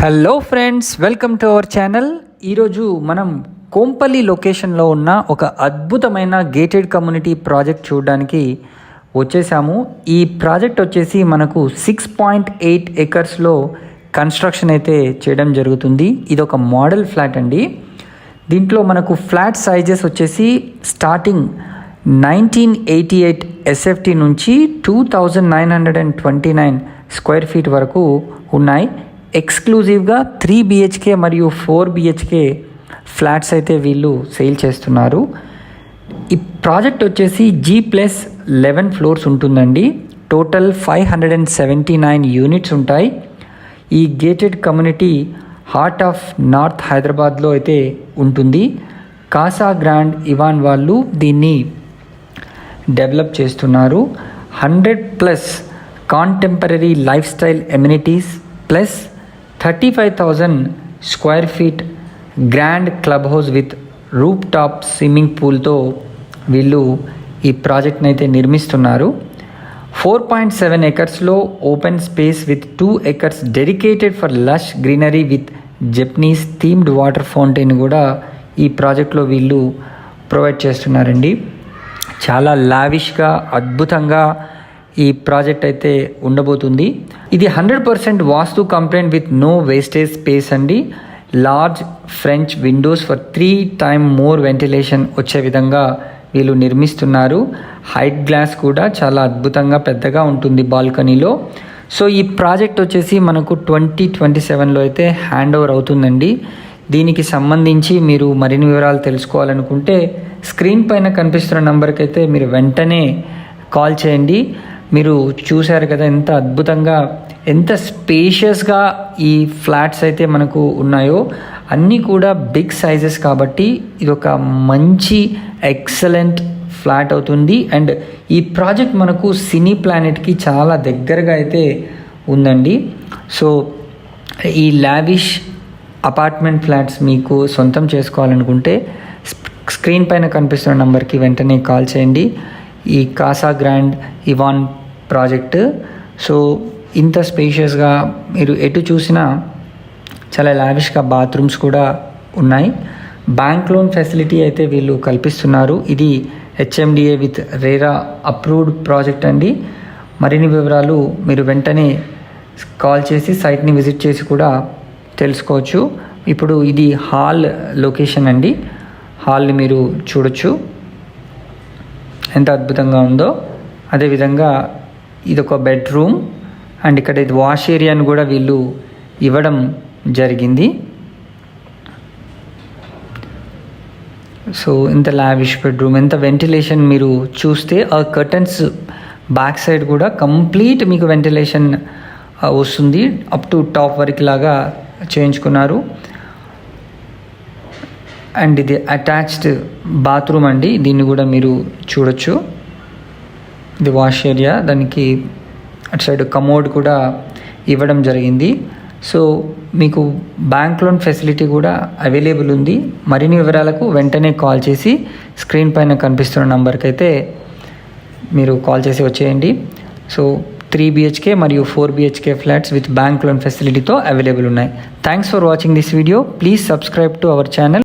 Hello friends, welcome to our channel. ఈరోజు మనం కోంపల్లి లొకేషన్లో ఉన్న ఒక అద్భుతమైన గేటెడ్ కమ్యూనిటీ ప్రాజెక్ట్ చూడడానికి వచ్చేసాము. ఈ ప్రాజెక్ట్ వచ్చేసి మనకు 6.8 ఎకర్స్లో కన్స్ట్రక్షన్ అయితే చేయడం జరుగుతుంది. ఇది ఒక మోడల్ ఫ్లాట్ అండి. దీంట్లో మనకు ఫ్లాట్ సైజెస్ వచ్చేసి స్టార్టింగ్ 1988 ఎస్ఎఫ్టీ నుంచి 2929 స్క్వేర్ ఫీట్ వరకు ఉన్నాయి. ఎక్స్క్లూజివ్గా 3 BHK మరియు 4 BHK ఫ్లాట్స్ అయితే వీళ్ళు సేల్ చేస్తున్నారు. ఈ ప్రాజెక్ట్ వచ్చేసి G+11 ఫ్లోర్స్ ఉంటుందండి. టోటల్ 579 యూనిట్స్ ఉంటాయి. ఈ gated community heart of north హైదరాబాద్లో అయితే ఉంటుంది. కాసా గ్రాండ్ ఇవాన్ వాళ్ళు దీన్ని డెవలప్ చేస్తున్నారు. 100+ contemporary life style amenities plus 35,000 square feet grand club house with roof top swimming పూల్తో వీళ్ళు ఈ ప్రాజెక్ట్ని అయితే నిర్మిస్తున్నారు. 4.7 ఎకర్స్లో open space with 2 acres dedicated for lush greenery with Japanese themed water fountain కూడా ఈ ప్రాజెక్ట్లో వీళ్ళు ప్రొవైడ్ చేస్తున్నారండి. చాలా లావిష్గా అద్భుతంగా ఈ ప్రాజెక్ట్ అయితే ఉండబోతుంది. ఇది 100% vastu compliant with no wastage space అండి. Large French windows for 3 times more ventilation వచ్చే విధంగా వీళ్ళు నిర్మిస్తున్నారు. హైట్ గ్లాస్ కూడా చాలా అద్భుతంగా పెద్దగా ఉంటుంది బాల్కనీలో. సో ఈ ప్రాజెక్ట్ వచ్చేసి మనకు 2027లో అయితే హ్యాండ్ ఓవర్ అవుతుందండి. దీనికి సంబంధించి మీరు మరిన్ని వివరాలు తెలుసుకోవాలనుకుంటే స్క్రీన్ పైన కనిపిస్తున్న నెంబర్కి అయితే మీరు వెంటనే కాల్ చేయండి. మీరు చూశారు కదా ఎంత అద్భుతంగా, ఎంత స్పేషియస్గా ఈ ఫ్లాట్స్ అయితే మనకు ఉన్నాయో. అన్నీ కూడా బిగ్ సైజెస్ కాబట్టి ఇది ఒక మంచి ఎక్సలెంట్ ఫ్లాట్ అవుతుంది. అండ్ ఈ ప్రాజెక్ట్ మనకు సినీ ప్లానెట్కి చాలా దగ్గరగా అయితే ఉందండి. సో ఈ లావిష్ అపార్ట్మెంట్ ఫ్లాట్స్ మీకు సొంతం చేసుకోవాలనుకుంటే స్క్రీన్ పైన కనిపిస్తున్న నెంబర్కి వెంటనే కాల్ చేయండి. ఈ Kasa grand Ivan project so ఇంత స్పేషియస్గా మీరు ఎటు చూసినా చాలా లావిష్గా బాత్రూమ్స్ కూడా ఉన్నాయి. బ్యాంక్ లోన్ ఫెసిలిటీ అయితే వీళ్ళు కల్పిస్తున్నారు. ఇది HMDA with RERA approved project అండి. మరిన్ని వివరాలు మీరు వెంటనే కాల్ చేసి సైట్ని విజిట్ చేసి కూడా తెలుసుకోవచ్చు. ఇప్పుడు ఇది హాల్ లొకేషన్ అండి. హాల్ని మీరు చూడొచ్చు ఎంత అద్భుతంగా ఉందో. అదేవిధంగా ఇది ఒక బెడ్రూమ్ అండ్ ఇక్కడ ఇది వాష్ ఏరియాని కూడా వీళ్ళు ఇవ్వడం జరిగింది. సో ఇంత లావిష్ బెడ్రూమ్, ఎంత వెంటిలేషన్ మీరు చూస్తే ఆ కర్టన్స్ బ్యాక్ సైడ్ కూడా కంప్లీట్ మీకు వెంటిలేషన్ వస్తుంది. అప్ టు టాప్ వరకు లాగా చేయించుకున్నారు. అండ్ ఇది అటాచ్డ్ బాత్రూమ్ అండి. దీన్ని కూడా మీరు చూడొచ్చు. ఇది వాష్ ఏరియా, దానికి అటు సైడ్ కమోడ్ కూడా ఇవ్వడం జరిగింది. సో మీకు బ్యాంక్ లోన్ ఫెసిలిటీ కూడా అవైలబుల్ ఉంది. మరిన్ని వివరాలకు వెంటనే కాల్ చేసి స్క్రీన్ పైన కనిపిస్తున్న నంబర్కి అయితే మీరు కాల్ చేసి వచ్చేయండి. సో 3 BHK మరియు 4 BHK flats with bank loan ఫెసిలిటీతో అవైలబుల్ ఉన్నాయి. Thanks for watching this video. Please subscribe to our channel.